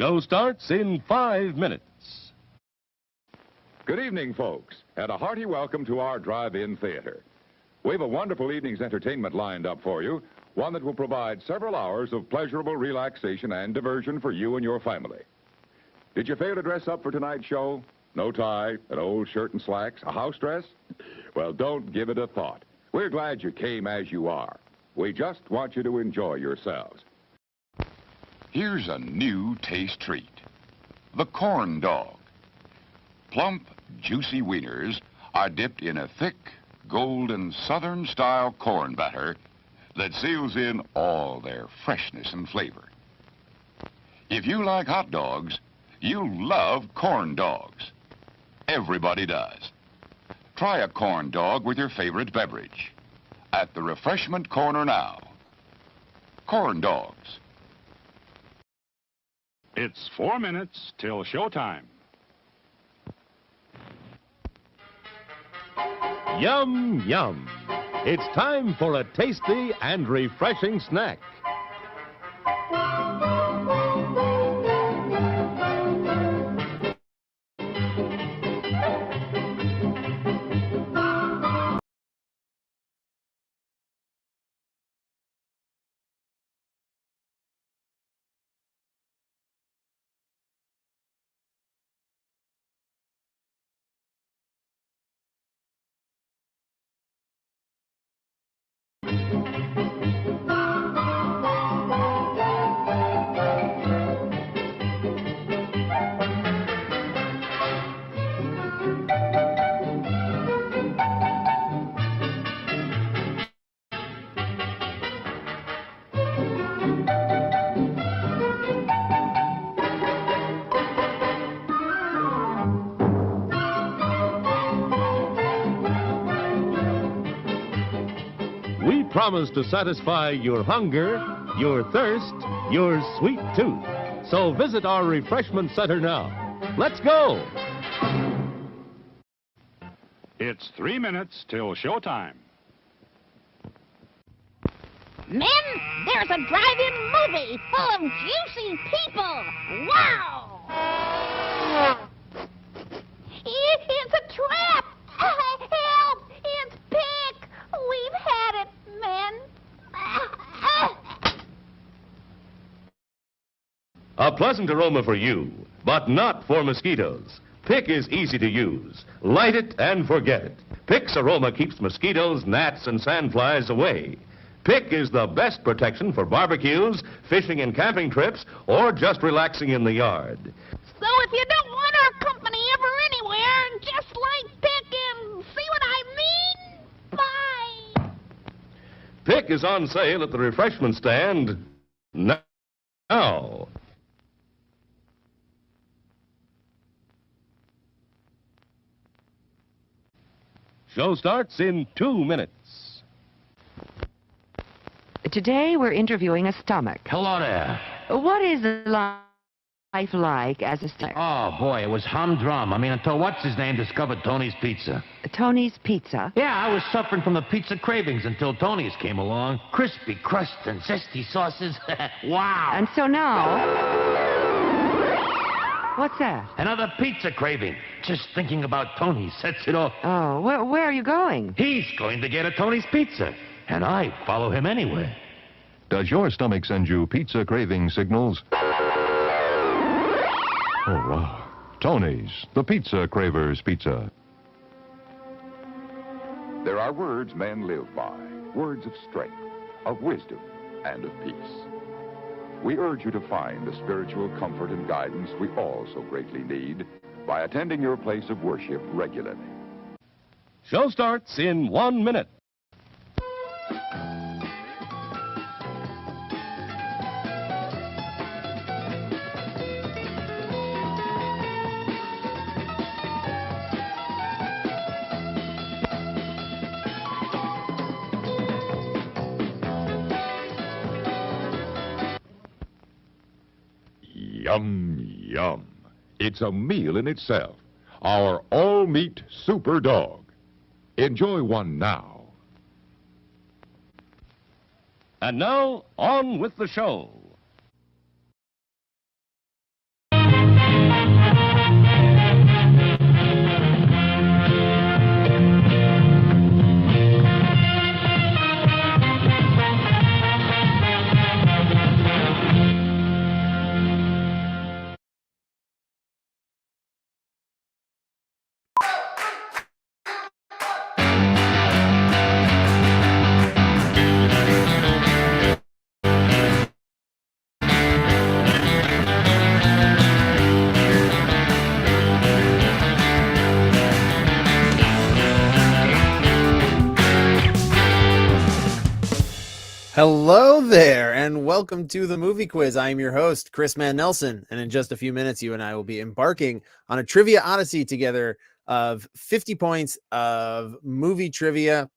Show starts in 5 minutes. Good evening, folks, and a hearty welcome to our drive-in theater. We have a wonderful evening's entertainment lined up for you, one that will provide several hours of pleasurable relaxation and diversion for you and your family. Did you fail to dress up for tonight's show? No tie, an old shirt and slacks, a house dress? Well, don't give it a thought. We're glad you came as you are. We just want you to enjoy yourselves. Here's a new taste treat. The corn dog. Plump, juicy wieners are dipped in a thick, golden Southern-style corn batter that seals in all their freshness and flavor. If you like hot dogs, you'll love corn dogs. Everybody does. Try a corn dog with your favorite beverage. At the refreshment corner now. Corn dogs. It's 4 minutes till showtime. Yum, yum. It's time for a tasty and refreshing snack. We promise to satisfy your hunger, your thirst, your sweet tooth. So visit our refreshment center now. Let's go! It's 3 minutes till showtime. Men, there's a drive-in movie full of juicy people. Wow! It's a trap! Help! It's Pick! We've had it, men. A pleasant aroma for you, but not for mosquitoes. Pick is easy to use. Light it and forget it. Pick's aroma keeps mosquitoes, gnats, and sandflies away. Pick is the best protection for barbecues, fishing and camping trips, or just relaxing in the yard. So if you don't want our company ever anywhere, just light Pick and see what I mean? Bye! Pick is on sale at the refreshment stand now. Show starts in 2 minutes. Today we're interviewing a stomach. Hello there. What is life like as a stomach? Oh, boy, it was humdrum. I mean, until what's-his-name discovered Tony's Pizza. Tony's Pizza? Yeah, I was suffering from the pizza cravings until Tony's came along. Crispy crust and zesty sauces. Wow. And so now... What's that? Another pizza craving. Just thinking about Tony sets it off. Oh, where are you going? He's going to get a Tony's Pizza, and I follow him anywhere. Does your stomach send you pizza craving signals? Oh, wow. Tony's, the Pizza Cravers Pizza. There are words men live by, words of strength, of wisdom, and of peace. We urge you to find the spiritual comfort and guidance we all so greatly need by attending your place of worship regularly. Show starts in 1 minute. Yum, yum. It's a meal in itself. Our all-meat super dog. Enjoy one now. And now, on with the show. Hello there, and welcome to the Movie Quiz. I am your host, Chris Mann Nelson, and in just a few minutes, you and I will be embarking on a trivia odyssey together of 50 points of movie trivia.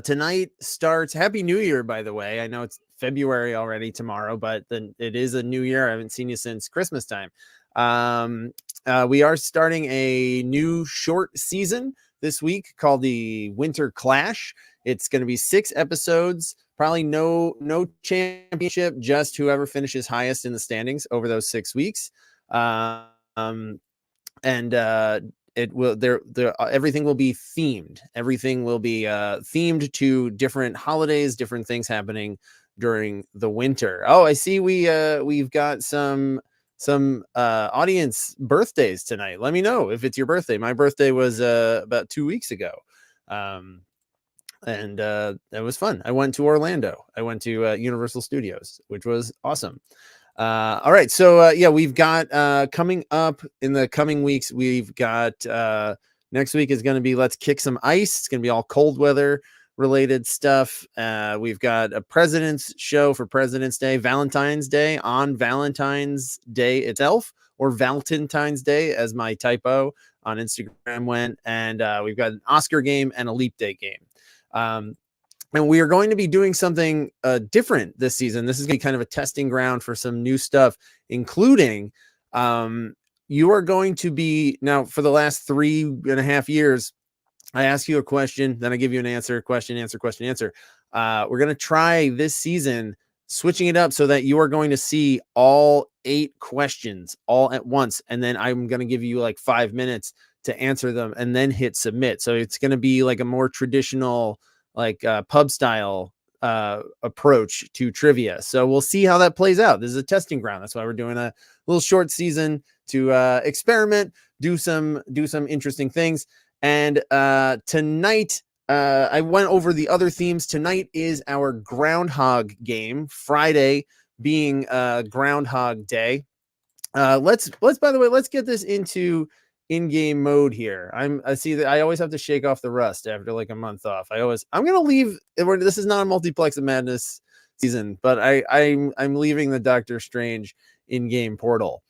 Tonight starts, Happy New Year, by the way. I know it's February already tomorrow, but then it is a new year. I haven't seen you since Christmas time. We are starting a new short season this week called the Winter Clash. It's going to be 6 episodes. Probably no championship, just whoever finishes highest in the standings over those 6 weeks. It will everything will be themed. Everything will be themed to different holidays, different things happening during the winter. Oh, I see we've got some audience birthdays tonight. Let me know if it's your birthday. My birthday was about 2 weeks ago. And that was fun. I went to Orlando. I went to Universal Studios, which was awesome. All right, so yeah, we've got coming up in the coming weeks. We've got next week is going to be Let's Kick Some Ice. It's going to be all cold weather related stuff. We've got a President's show for President's Day, Valentine's Day on Valentine's Day itself, or Valentine's Day, as my typo on Instagram went. And we've got an Oscar game and a Leap Day game. And we are going to be doing something different this season. This is going to be kind of a testing ground for some new stuff, including you are going to be now for the last 3.5 years. I ask you a question, then I give you an answer, question, answer, question, answer. We're going to try this season switching it up so that you are going to see all 8 questions all at once. And then I'm going to give you like 5 minutes to answer them and then hit submit. So it's going to be like a more traditional, like pub style approach to trivia. So we'll see how that plays out. This is a testing ground. That's why we're doing a little short season to experiment, do some interesting things. And tonight, I went over the other themes. Tonight is our Groundhog game, Friday being Groundhog Day. Let's by the way, let's get this into in-game mode here. I see that I always have to shake off the rust after like a month off. I'm gonna leave. This is not a Multiplex of Madness season, but I'm leaving the Doctor Strange in-game portal.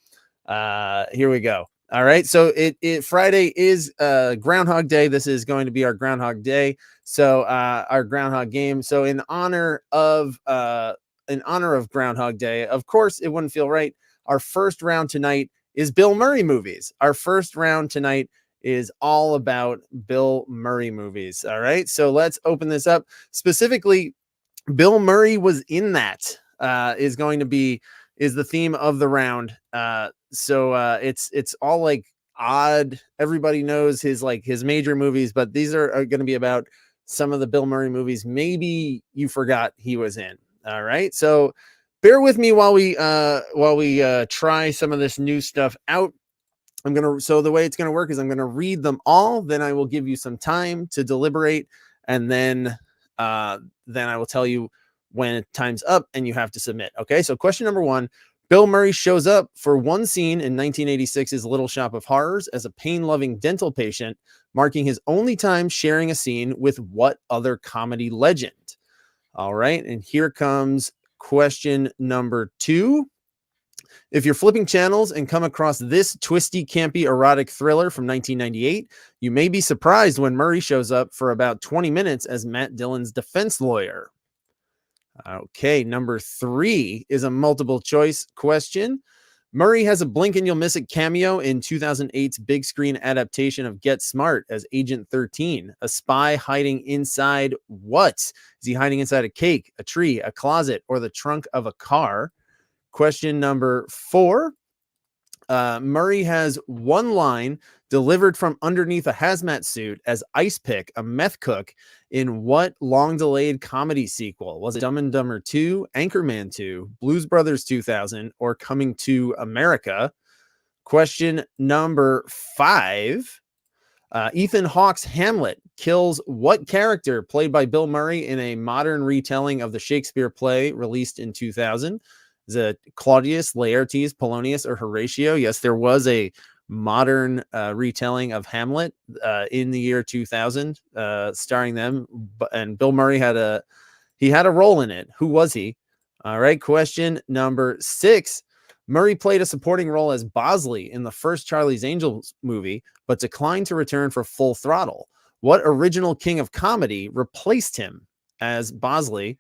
Here we go. All right, so it Friday is Groundhog Day. This is going to be our Groundhog Day. So our Groundhog game. So in honor of Groundhog Day, of course, it wouldn't feel right. Our first round tonight is Bill Murray movies. Our first round tonight is all about Bill Murray movies. All right, so let's open this up. Specifically, Bill Murray was in that. Is the theme of the round. So it's all like odd. Everybody knows his major movies, but these are going to be about some of the Bill Murray movies maybe you forgot he was in. All right, so bear with me while we try some of this new stuff out. So the way it's gonna work is I'm gonna read them all, then I will give you some time to deliberate, and then I will tell you when time's up and you have to submit. Okay, so question number 1. Bill Murray shows up for one scene in 1986's Little Shop of Horrors as a pain-loving dental patient, marking his only time sharing a scene with what other comedy legend? All right, and here comes question number 2. If you're flipping channels and come across this twisty, campy, erotic thriller from 1998, you may be surprised when Murray shows up for about 20 minutes as Matt Dillon's defense lawyer. Okay, number 3 is a multiple choice question. Murray has a blink and you'll miss it cameo in 2008's big screen adaptation of Get Smart as Agent 13, a spy hiding inside what? Is he hiding inside a cake, a tree, a closet, or the trunk of a car? Question number 4. Murray has one line delivered from underneath a hazmat suit as Ice Pick, a meth cook, in what long-delayed comedy sequel? Was it Dumb and Dumber 2, Anchorman 2, Blues Brothers 2000, or Coming to America? Question number 5. Ethan Hawke's Hamlet kills what character played by Bill Murray in a modern retelling of the Shakespeare play released in 2000? Is it Claudius, Laertes, Polonius, or Horatio? Yes, there was a modern retelling of Hamlet in the year 2000 starring them, and Bill Murray had He had a role in it. Who was he? All right. Question number 6. Murray played a supporting role as Bosley in the first Charlie's Angels movie, but declined to return for Full Throttle. What original king of comedy replaced him as Bosley?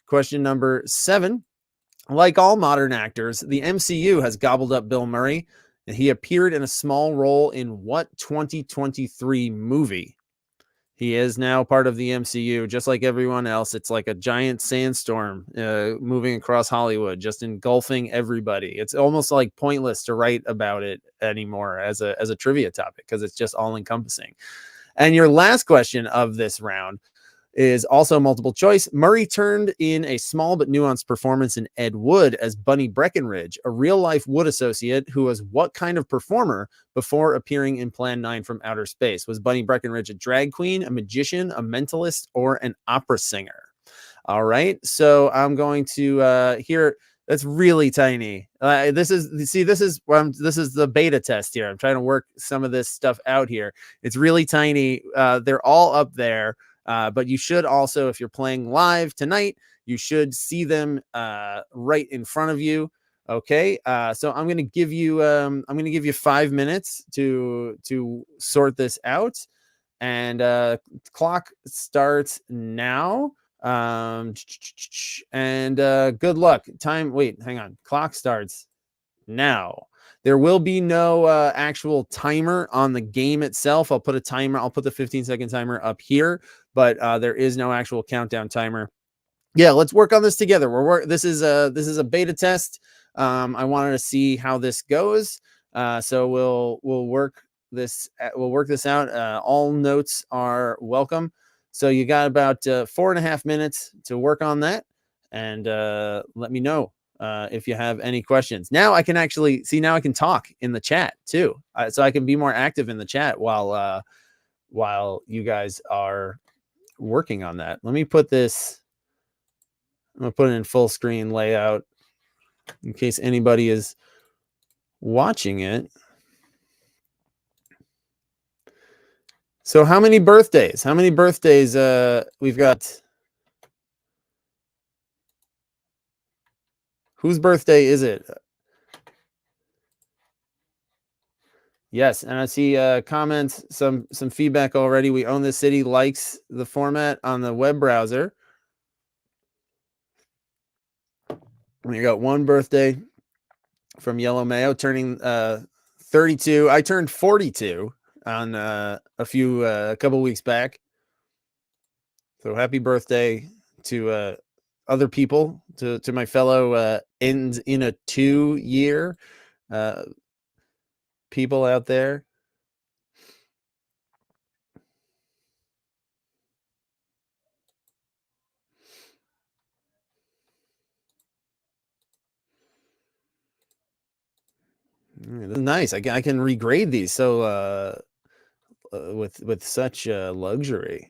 Question number 7. Like all modern actors, the MCU has gobbled up Bill Murray, and he appeared in a small role in what 2023 movie? He is now part of the MCU, just like everyone else. It's like a giant sandstorm moving across Hollywood, just engulfing everybody. It's almost like pointless to write about it anymore as a trivia topic because it's just all encompassing. And your last question of this round is also multiple choice. Murray turned in a small but nuanced performance in Ed Wood as Bunny Breckenridge, a real-life Wood associate who was what kind of performer before appearing in Plan 9 from Outer Space? Was Bunny Breckenridge a drag queen, a magician, a mentalist, or an opera singer? All right, so I'm going to here. That's really tiny. This is the beta test here. I'm trying to work some of this stuff out here. It's really tiny. They're all up there. But you should also, if you're playing live tonight, you should see them right in front of you. Okay. So I'm going to give you 5 minutes to sort this out, and clock starts now. And good luck. Wait, hang on. Clock starts now. There will be no actual timer on the game itself. I'll put a timer. I'll put the 15-second timer up here, but there is no actual countdown timer. Yeah, let's work on this together. This is a beta test. I wanted to see how this goes. So we'll work this out. All notes are welcome. So you got about 4.5 minutes to work on that, and let me know if you have any questions. Now I can actually see. Now I can talk in the chat too, so I can be more active in the chat while you guys are working on that. Let me put this. I'm gonna put it in full screen layout in case anybody is watching it. So how many birthdays? How many birthdays we've got? Whose birthday is it? Yes, and I see comments, some feedback already. We Own This City likes the format on the web browser. We got one birthday from Yellow Mayo turning 32. I turned 42 on a couple weeks back. So happy birthday to other people, to my fellow ends in a 2 year people out there. This is nice. I can regrade these so with such luxury.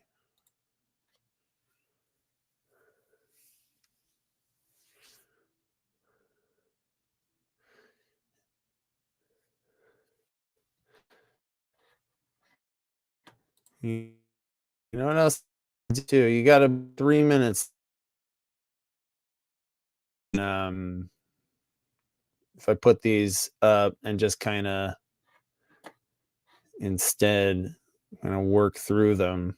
You know what else to do? You got 3 minutes. If I put these up and just kind of instead kind of work through them.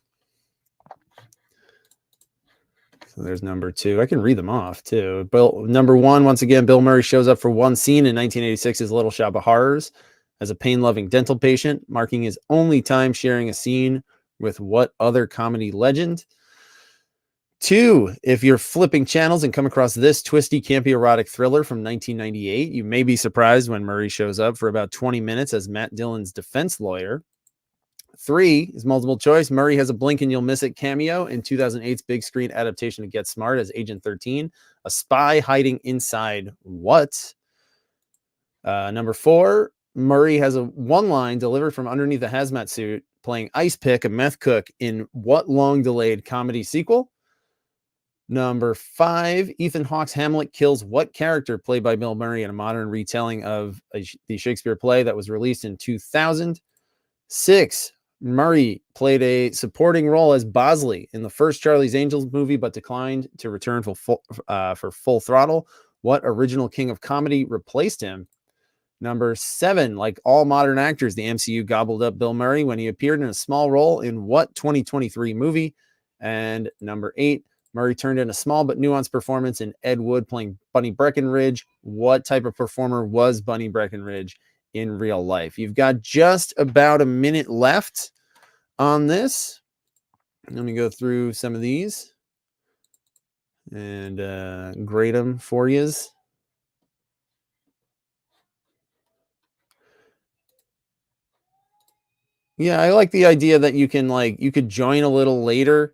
So there's number 2. I can read them off too. Number 1, once again, Bill Murray shows up for one scene in 1986's Little Shop of Horrors as a pain-loving dental patient, marking his only time sharing a scene with what other comedy legend? 2, if you're flipping channels and come across this twisty, campy, erotic thriller from 1998, you may be surprised when Murray shows up for about 20 minutes as Matt Dillon's defense lawyer. 3 is multiple choice. Murray has a blink and you'll miss it cameo in 2008's big screen adaptation of Get Smart as Agent 13, a spy hiding inside what? Number 4, Murray has a one line delivered from underneath a hazmat suit playing Ice Pick, a meth cook, in what long-delayed comedy sequel? Number 5, Ethan Hawke's Hamlet kills what character played by Bill Murray in a modern retelling of the Shakespeare play that was released in 2000? 6, Murray played a supporting role as Bosley in the first Charlie's Angels movie, but declined to return for Full Throttle. What original king of comedy replaced him? Number 7, like all modern actors, the MCU gobbled up Bill Murray when he appeared in a small role in what 2023 movie? And number 8, Murray turned in a small but nuanced performance in Ed Wood playing Bunny Breckenridge. What type of performer was Bunny Breckenridge in real life? You've got just about a minute left on this. Let me go through some of these and grade them for yous. Yeah, I like the idea that you could join a little later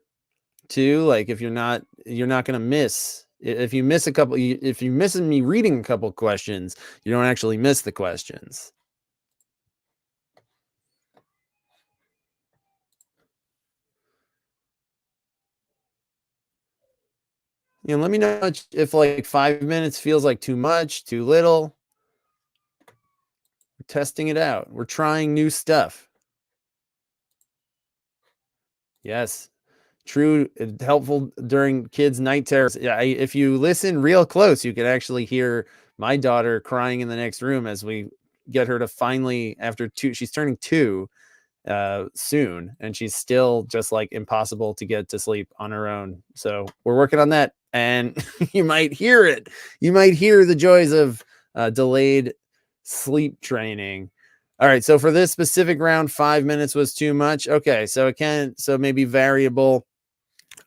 too. Like if you're not going to miss, if you miss if you miss me reading a couple questions, you don't actually miss the questions. Let me know if like 5 minutes feels like too much, too little. We're testing it out. We're trying new stuff. Yes. True, helpful during kids' night terrors. Yeah, if you listen real close, you can actually hear my daughter crying in the next room as we get her to finally, after 2, she's turning 2 soon, and she's still just like impossible to get to sleep on her own. So we're working on that, and you might hear it. You might hear the joys of delayed sleep training. All right, so for this specific round, 5 minutes was too much. Okay, so maybe variable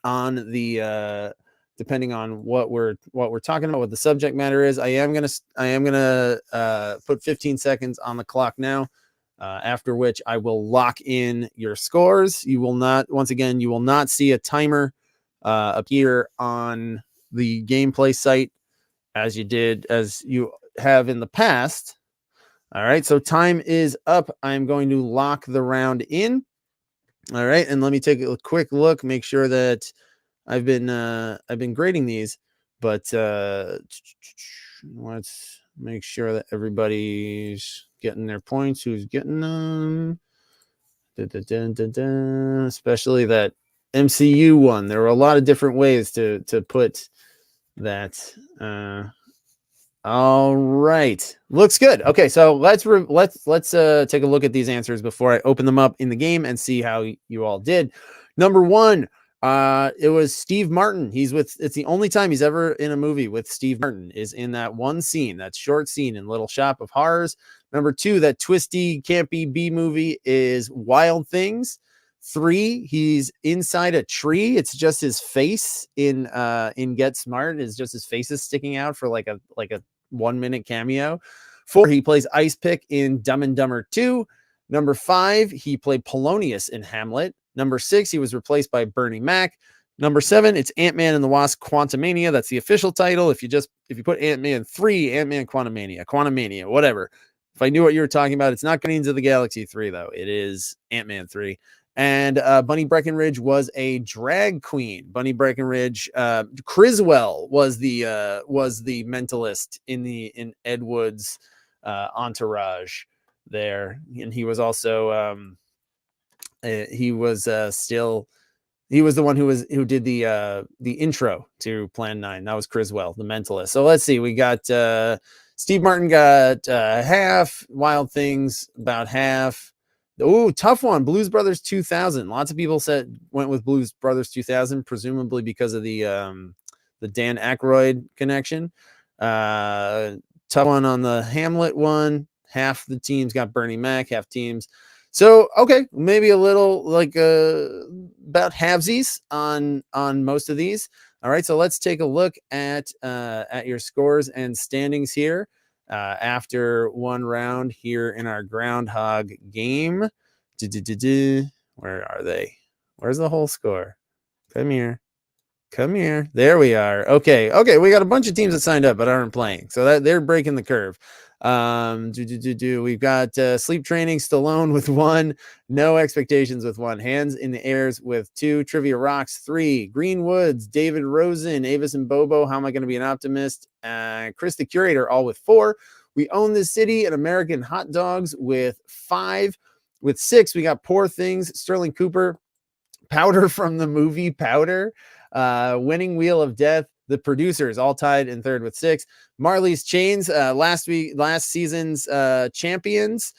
on the depending on what we're talking about, what the subject matter is. I am gonna put 15 seconds on the clock now, after which I will lock in your scores. You will not see a timer appear on the gameplay site as you have in the past. All right, so time is up. I'm going to lock the round in. All right, and let me take a quick look, make sure that I've been grading these, but let's make sure that everybody's getting their points. Who's getting them? Especially that MCU one. There were a lot of different ways to put that. All right, looks good. Okay, so let's take a look at these answers before I open them up in the game and see how you all did. Number 1, it was Steve Martin. It's the only time he's ever in a movie with Steve Martin is in that one scene, that short scene in Little Shop of Horrors. Number 2, that twisty, campy B movie is Wild Things. 3, he's inside a tree. It's just his face in Get Smart. Is just his face is sticking out for like a 1-minute cameo. 4, he plays Ice Pick in Dumb and Dumber 2. Number 5, he played Polonius in Hamlet. Number 6, he was replaced by Bernie Mac. Number 7, it's Ant-Man and the Wasp: Quantumania. That's the official title. If you put Ant-Man 3, Ant-Man Quantumania, whatever. If I knew what you were talking about, it's not Guardians of the Galaxy 3 though. It is Ant-Man 3. And Bunny Breckenridge was a drag queen. Bunny Breckenridge, Criswell was the mentalist in Ed Wood's entourage there, and he was also he was the one who did the intro to Plan 9. That was Criswell, the mentalist. So let's see, we got Steve Martin got half, Wild Things about half. Oh, tough one. Blues Brothers 2000. Lots of people went with Blues Brothers 2000, presumably because of the Dan Aykroyd connection. Tough one on the Hamlet one. Half the teams got Bernie Mac, half teams. So, okay, maybe a little like about halvesies on most of these. All right, so let's take a look at your scores and standings here. After one round here in our Groundhog game. Where are they? Where's the whole score? Come here. There we are. Okay, we got a bunch of teams that signed up but aren't playing, so that they're breaking the curve. We've got Sleep Training, Stallone with 1, No Expectations with 1, Hands in the Airs with 2, Trivia Rocks 3, Green Woods, David Rosen, Avis and Bobo, How Am I Going to Be an Optimist, Chris the Curator all with 4, We Own This City and American Hot Dogs with 5, With 6, we got Poor Things, Sterling Cooper, Powder from the movie Powder, Winning Wheel of Death, The Producers, all tied in 3rd with 6. Marley's Chains, last season's champions,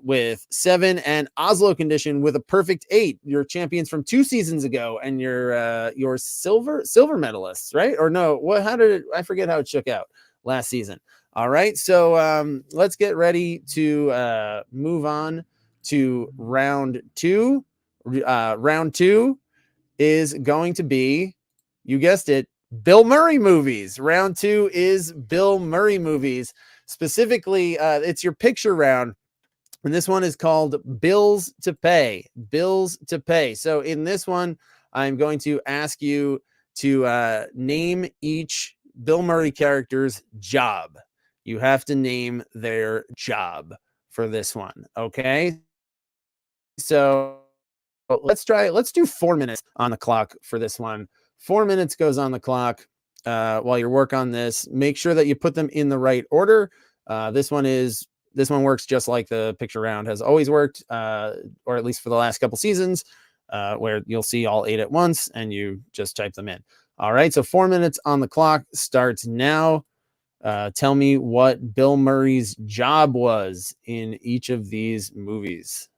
with 7, and Oslo Condition with a perfect 8. Your champions from 2 seasons ago, and your silver medalists, right? Or no, what? How did it? I forget how it shook out last season. All right, so let's get ready to move on to round 2. Round 2 is going to be, you guessed it, Bill Murray movies. Round 2 is Bill Murray movies. Specifically, it's your picture round, and this one is called Bills to Pay. Bills to Pay. So in this one, I'm going to ask you to name each Bill Murray character's job. You have to name their job for this one, okay? So let's do 4 minutes on the clock for this one. 4 minutes goes on the clock while you work on this. Make sure that you put them in the right order. This one works just like the picture round has always worked, or at least for the last couple seasons, where you'll see all 8 at once and you just type them in. All right, so 4 minutes on the clock starts now. Tell me what Bill Murray's job was in each of these movies.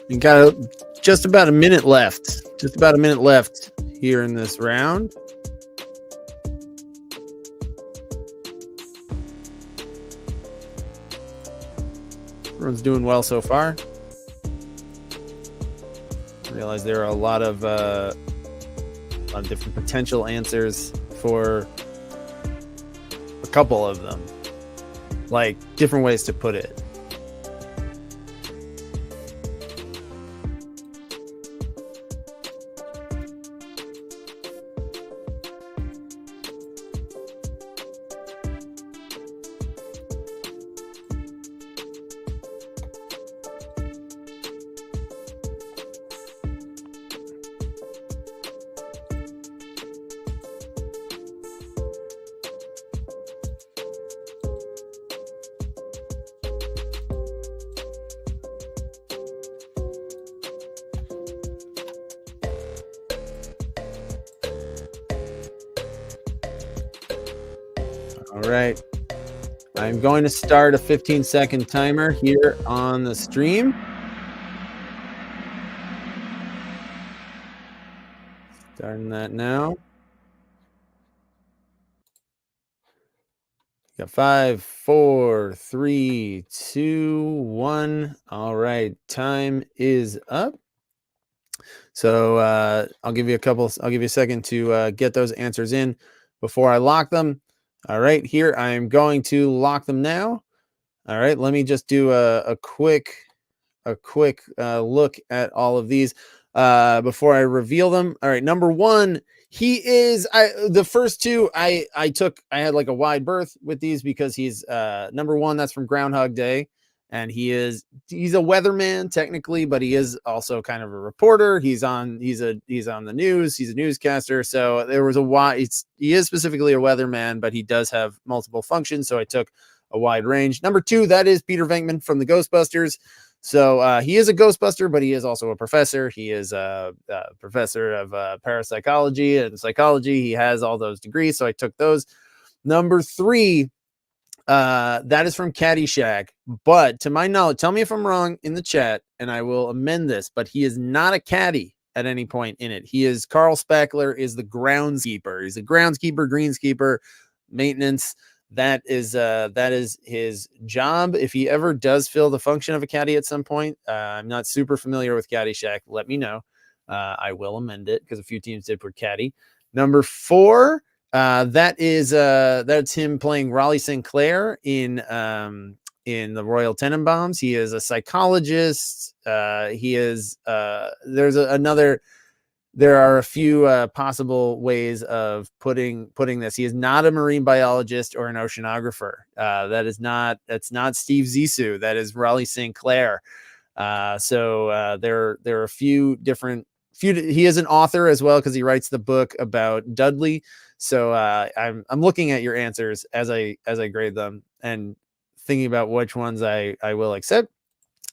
You got just about a minute left. Just about a minute left here in this round. Everyone's doing well so far. I realize there are a lot of different potential answers for a couple of them, like different ways to put it. All right. I'm going to start a 15-second timer here on the stream. Starting that now. Got 5, 4, 3, 2, 1. All right, time is up. So I'll give you a second to get those answers in before I lock them. All right, here I am going to lock them now. All right, let me just do a quick look at all of these before I reveal them. All right, number one, the first two I had like a wide berth with these because he's number one, that's from Groundhog Day, and he's a weatherman technically, but he is also kind of a reporter. He's on the news. He's a newscaster. So there was he is specifically a weatherman, but he does have multiple functions. So I took a wide range. Number two, that is Peter Venkman from the Ghostbusters. So he is a Ghostbuster, but he is also a professor. He is a professor of parapsychology and psychology. He has all those degrees, so I took those. Number three, that is from Caddyshack, but to my knowledge, tell me if I'm wrong in the chat, and I will amend this, but he is not a caddy at any point in it. Carl Spackler is the groundskeeper. He's a groundskeeper, greenskeeper, maintenance. That is his job. If he ever does fill the function of a caddy at some point, I'm not super familiar with Caddyshack. Let me know. I will amend it because a few teams did put caddy. Number four, that's him playing Raleigh Sinclair in the Royal Tenenbaums. He is a psychologist. There are a few possible ways of putting this. He is not a marine biologist or an oceanographer. That's not Steve Zissou. That is Raleigh Sinclair. So there are a few different. He is an author as well because he writes the book about Dudley. So I'm looking at your answers as I grade them and thinking about which ones I will accept.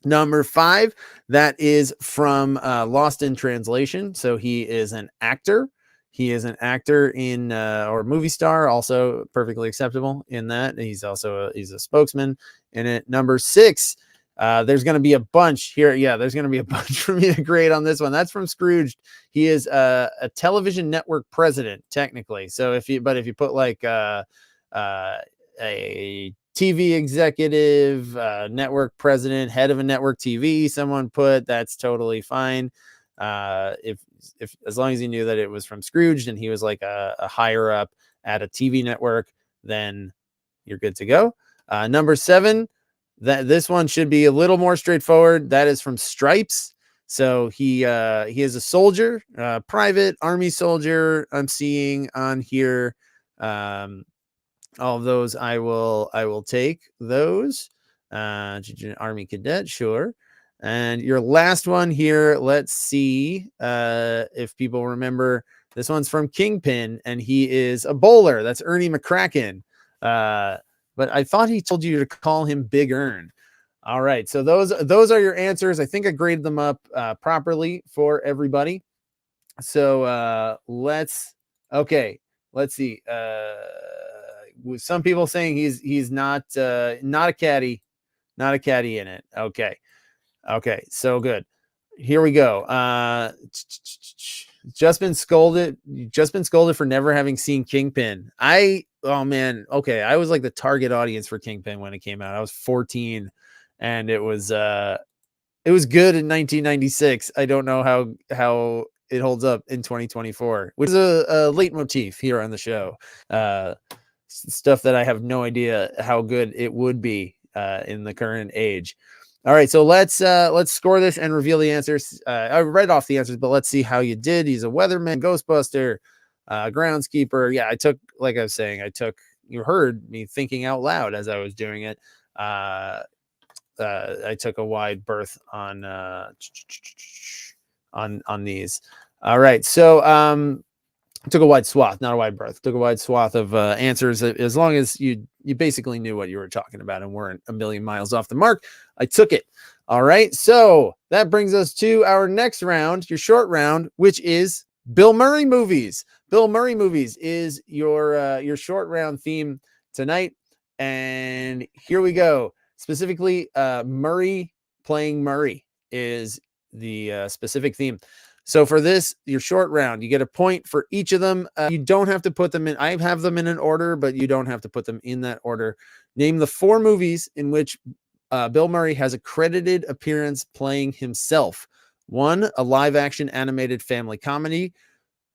Number five, that is from Lost in Translation. So he is an actor. He is an actor in or movie star, also perfectly acceptable in that. He's a spokesman in it. Number six, there's going to be a bunch here. Yeah, there's going to be a bunch for me to grade on this one. That's from Scrooged. He is a television network president, technically. So if you put like a TV executive, network president, head of a network TV, someone put, that's totally fine. If as long as you knew that it was from Scrooge and he was like a higher up at a TV network, then you're good to go. Number seven, this one should be a little more straightforward. That is from Stripes. So he is a soldier, private army soldier. I'm seeing on here. All of those I will take those. Army cadet, sure. And your last one here, let's see if people remember. This one's from Kingpin, and he is a bowler. That's Ernie McCracken. But I thought he told you to call him Big Ern. All right, so those are your answers. I think I graded them up properly for everybody. So let's see. With some people saying he's not a caddy in it. Okay, so good. Here we go. Just been scolded for never having seen Kingpin. Oh man, okay. I was like the target audience for Kingpin when it came out. I was 14, and it was good in 1996. I don't know how it holds up in 2024, which is a leitmotif here on the show. Stuff that I have no idea how good it would be in the current age. All right, so let's score this and reveal the answers. I read off the answers, but let's see how you did. He's a weatherman, Ghostbuster, groundskeeper. Yeah, you heard me thinking out loud as I was doing it. I took a wide berth on these. All right, so took a wide swath, not a wide berth. Took a wide swath of answers. As long as you basically knew what you were talking about and weren't a million miles off the mark, I took it. All right. So that brings us to our next round, your short round, which is Bill Murray movies. Bill Murray movies is your short round theme tonight. And here we go. Specifically, Murray playing Murray is the specific theme. So for this, your short round, you get a point for each of them. You don't have to put them in. I have them in an order, but you don't have to put them in that order. Name the 4 movies in which Bill Murray has a credited appearance playing himself. 1, a live-action animated family comedy.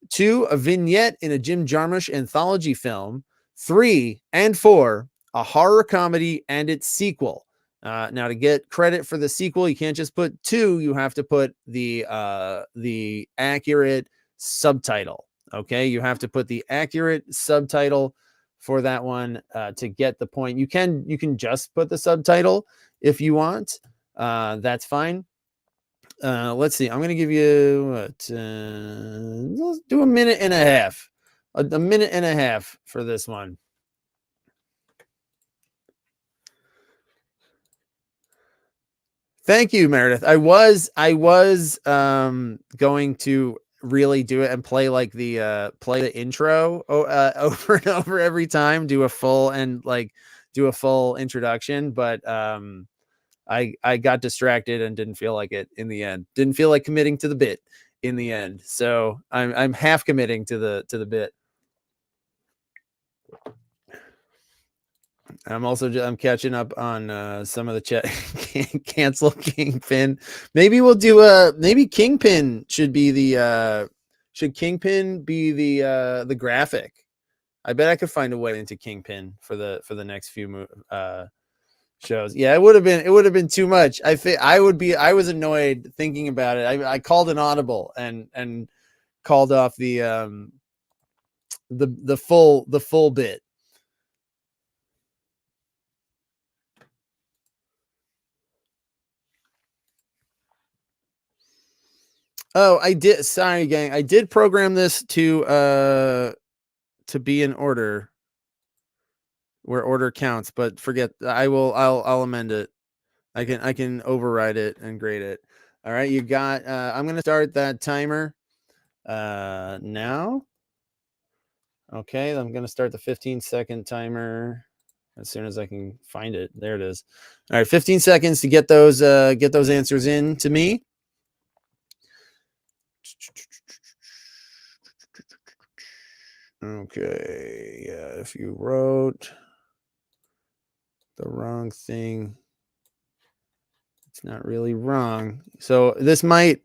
2, a vignette in a Jim Jarmusch anthology film. 3 and 4, a horror comedy and its sequel. Now, to get credit for the sequel, you can't just put 2. You have to put the accurate subtitle. Okay, you have to put the accurate subtitle for that one to get the point. You can just put the subtitle if you want. That's fine. Let's see. I'm going to give you let's do a minute and a half. A minute and a half for this one. Thank you, Meredith. I was going to really do it and play like the intro over and over every time, do a full introduction, but I got distracted and didn't feel like it in the end. Didn't feel like committing to the bit in the end. So I'm half committing to the bit. I'm catching up on some of the chat. Cancel Kingpin. Maybe we'll do maybe Kingpin should be the Kingpin be the graphic. I bet I could find a way into Kingpin for the next few shows. Yeah, it would have been too much. I think I was annoyed thinking about it. I called an audible and called off the full bit. Oh, I did. Sorry, gang. I did program this to be in order where order counts, but forget. I'll amend it. I can override it and grade it. All right, you got. I'm gonna start that timer now. Okay, I'm gonna start the 15-second timer as soon as I can find it. There it is. All right, 15 seconds to get those answers in to me. Okay, yeah, if you wrote the wrong thing, it's not really wrong. So this might,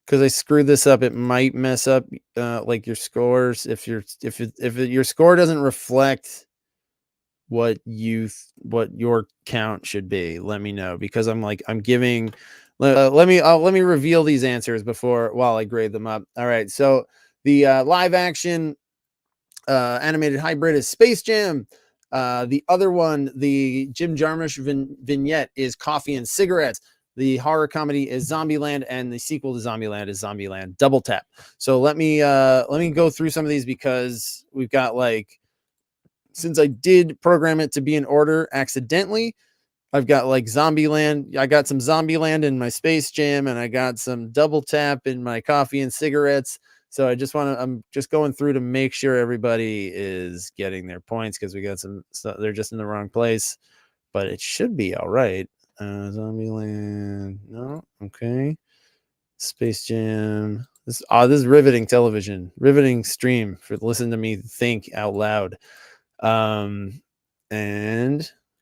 because I screwed this up, it might mess up like your scores. If your score doesn't reflect what your count should be, let me know, because I'm giving. Let me reveal these answers while I grade them up. All right, so the live action animated hybrid is Space Jam. The other one, the Jim Jarmusch vignette, is Coffee and Cigarettes. The horror comedy is Zombieland, and the sequel to Zombieland is Zombieland Double Tap. So let me go through some of these, because we've got since I did program it to be in order accidentally, I've got Zombieland. I got some Zombieland in my Space Jam, and I got some Double Tap in my Coffee and Cigarettes. So I'm just going through to make sure everybody is getting their points, because we got they're just in the wrong place, but it should be all right. Zombieland, no, okay. Space Jam. This is riveting television, riveting stream for listen to me think out loud. And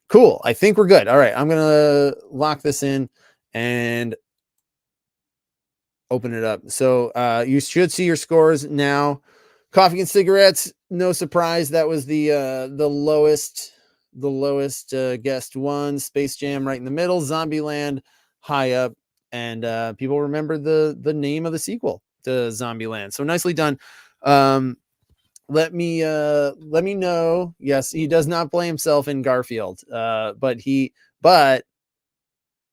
cool. I think we're good. All right, I'm gonna lock this in and open it up. So you should see your scores now. Coffee and Cigarettes, no surprise, that was the lowest guessed one. Space Jam right in the middle. Zombieland high up, and people remember the name of the sequel to Zombieland. So nicely done. Let me know. Yes, he does not play himself in Garfield, but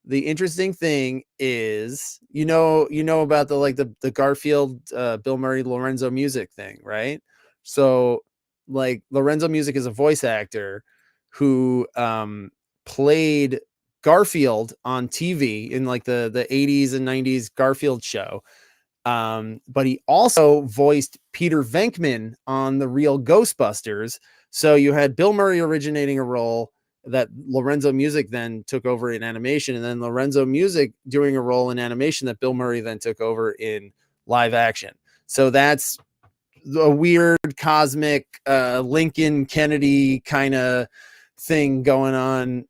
the interesting thing is, you know about the Garfield, Bill Murray, Lorenzo Music thing, right? So Lorenzo Music is a voice actor who played Garfield on TV in the 80s and 90s Garfield show. But he also voiced Peter Venkman on the real Ghostbusters. So you had Bill Murray originating a role that Lorenzo Music then took over in animation, and then Lorenzo Music doing a role in animation that Bill Murray then took over in live action. So that's a weird cosmic Lincoln Kennedy kind of thing going on.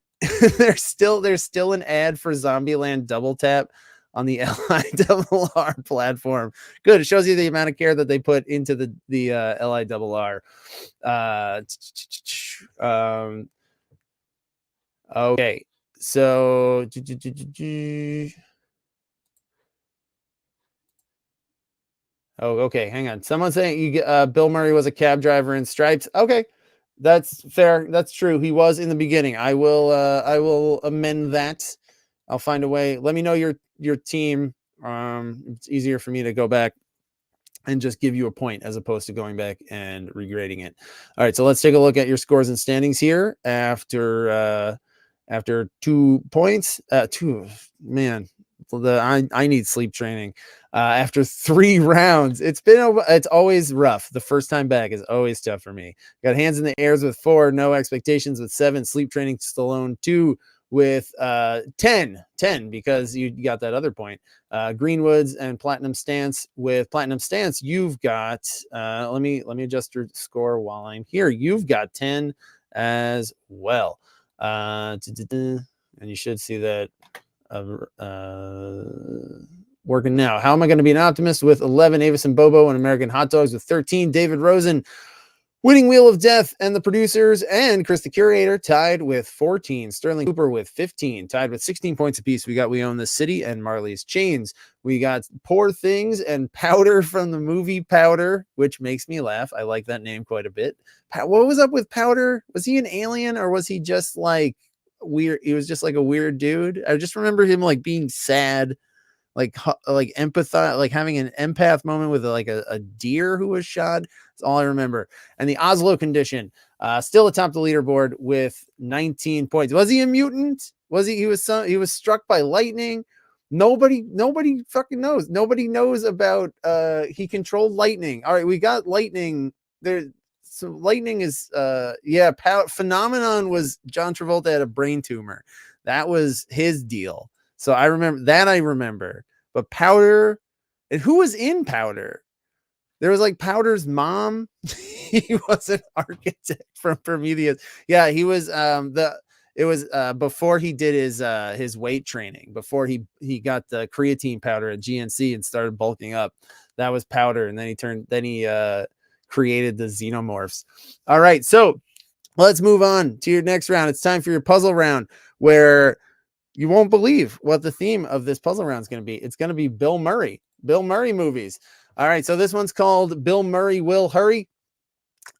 there's still an ad for Zombieland Double Tap on the LIRR platform. Good. It shows you the amount of care that they put into the LIRR. Okay. So oh, okay. Hang on. Someone's saying you get Bill Murray was a cab driver in Stripes. Okay, that's fair. That's true. He was in the beginning. I will amend that. I'll find a way. Let me know your team. It's easier for me to go back and just give you a point as opposed to going back and regrading it. All right, so let's take a look at your scores and standings here after 2 points. I need sleep training. After 3 rounds, it's always rough. The first time back is always tough for me. Got Hands in the Airs with 4, No Expectations with 7, Sleep Training Stallone 2 with 10 because you got that other point. Greenwoods and Platinum Stance with Platinum Stance. You've got let me adjust your score while I'm here. You've got 10 as well. And you should see that working now. How am I going to be an optimist with 11? Avis and Bobo and American Hot Dogs with 13. David Rosen, Winning Wheel of Death, and the producers, and Chris the Curator tied with 14. Sterling Cooper with 15, tied with 16 points apiece. We got We Own the City and Marley's Chains. We got Poor Things and Powder from the movie Powder, which makes me laugh. I like that name quite a bit. What was up with Powder? Was he an alien, or was he just like weird? He was just like a weird dude. I just remember him like being sad, like empathize, like having an empath moment with like a deer who was shot. That's all I remember. And the Oslo Condition, still atop the leaderboard with 19 points. Was he a mutant? Was he? He was struck by lightning. Nobody fucking knows. Nobody knows about. He controlled lightning. All right, we got lightning there. So lightning is Phenomenon was John Travolta had a brain tumor. That was his deal. So I remember, but Powder, and who was in Powder? There was like Powder's mom. He was an architect from Prometheus. Yeah, he was before he did his weight training, before he got the creatine powder at GNC and started bulking up. That was Powder, and then he created the xenomorphs. All right, so let's move on to your next round. It's time for your puzzle round, where you won't believe what the theme of this puzzle round is going to be. It's going to be Bill Murray movies. All right, so this one's called Bill Murray Will Hurry.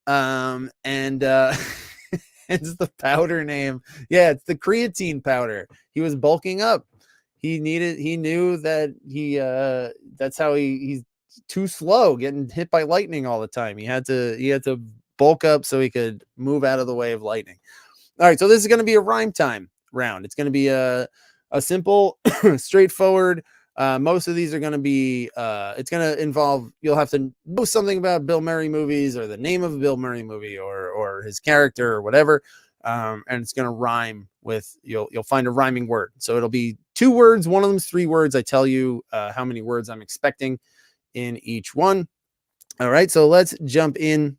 And it's the powder name. Yeah, it's the creatine powder. He was bulking up. He knew that that's how he's too slow, getting hit by lightning all the time. He had to bulk up so he could move out of the way of lightning. All right, so this is going to be a rhyme time round. It's going to be a simple, straightforward. Most of these are going to be, it's going to involve, you'll have to know something about Bill Murray movies, or the name of a Bill Murray movie, or his character, or whatever. And it's going to rhyme with, you'll find a rhyming word. So it'll be 2 words. One of them's 3 words. I tell you how many words I'm expecting in each one. All right, so let's jump in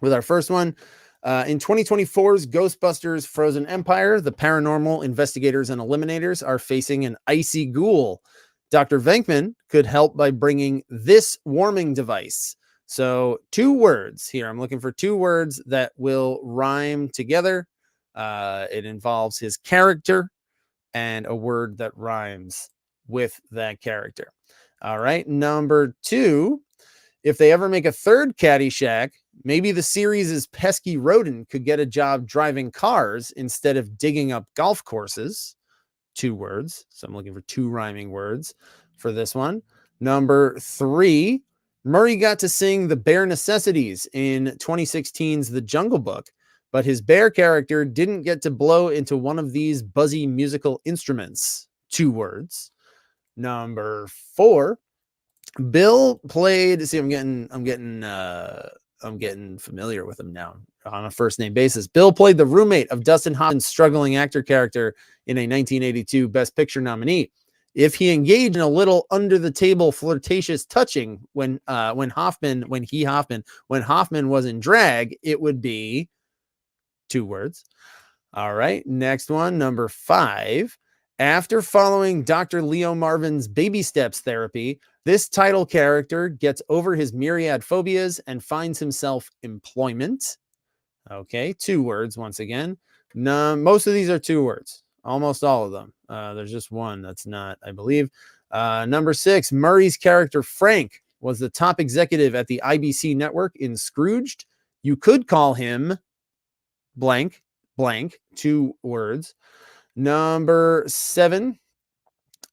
with our first one. In 2024's Ghostbusters Frozen Empire, the paranormal investigators and eliminators are facing an icy ghoul. Dr. Venkman could help by bringing this warming device. So 2 words here. I'm looking for 2 words that will rhyme together. It involves his character and a word that rhymes with that character. All right, number 2. If they ever make a 3rd Caddyshack, maybe the series' pesky rodent could get a job driving cars instead of digging up golf courses. 2 words. So I'm looking for 2 rhyming words for this one. Number 3, Murray got to sing the Bare Necessities in 2016's The Jungle Book, but his bear character didn't get to blow into one of these buzzy musical instruments. 2 words. Number 4, Bill played, see, I'm getting I'm getting familiar with him now on a first name basis. Bill played the roommate of Dustin Hoffman's struggling actor character in a 1982 Best Picture nominee. If he engaged in a little under the table flirtatious touching when Hoffman was in drag, it would be 2 words. All right, next one, number 5. After following Dr. Leo Marvin's baby steps therapy, this title character gets over his myriad phobias and finds himself employment. Okay, 2 words once again. No, most of these are 2 words. Almost all of them. There's just one that's not, I believe. Number 6, Murray's character Frank was the top executive at the IBC network in Scrooged. You could call him blank, 2 words. Number 7,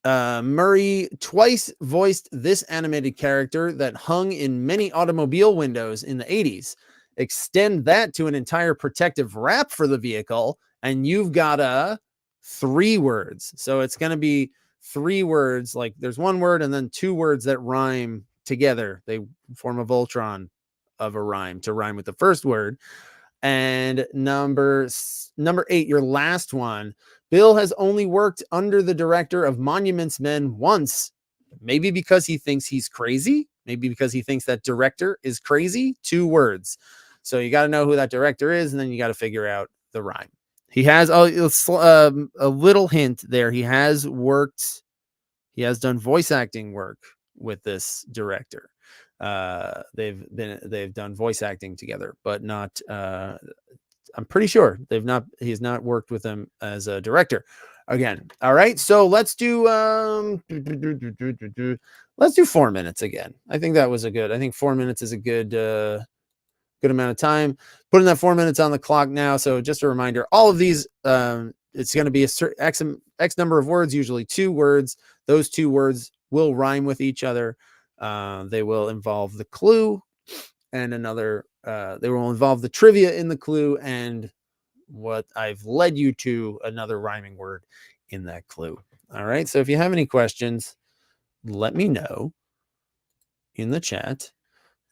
Murray twice voiced this animated character that hung in many automobile windows in the 80s. Extend that to an entire protective wrap for the vehicle, and you've got 3 words. So it's going to be 3 words. Like there's 1 word and then 2 words that rhyme together. They form a Voltron of a rhyme to rhyme with the first word. And number 8, your last one. Bill has only worked under the director of Monuments Men once, maybe because he thinks he's crazy, maybe because he thinks that director is crazy. 2 words. So you got to know who that director is, and then you got to figure out the rhyme. He has a little hint there. He has done voice acting work with this director. They've done voice acting together, but not I'm pretty sure he's not worked with him as a director again. All right, so let's do 4 minutes again. I think 4 minutes is a good amount of time. Putting that 4 minutes on the clock now. So just a reminder, all of these it's going to be a certain X number of words, usually 2 words. Those 2 words will rhyme with each other. They will involve the clue and another. They will involve the trivia in the clue and what I've led you to, another rhyming word in that clue. All right. So if you have any questions, let me know in the chat.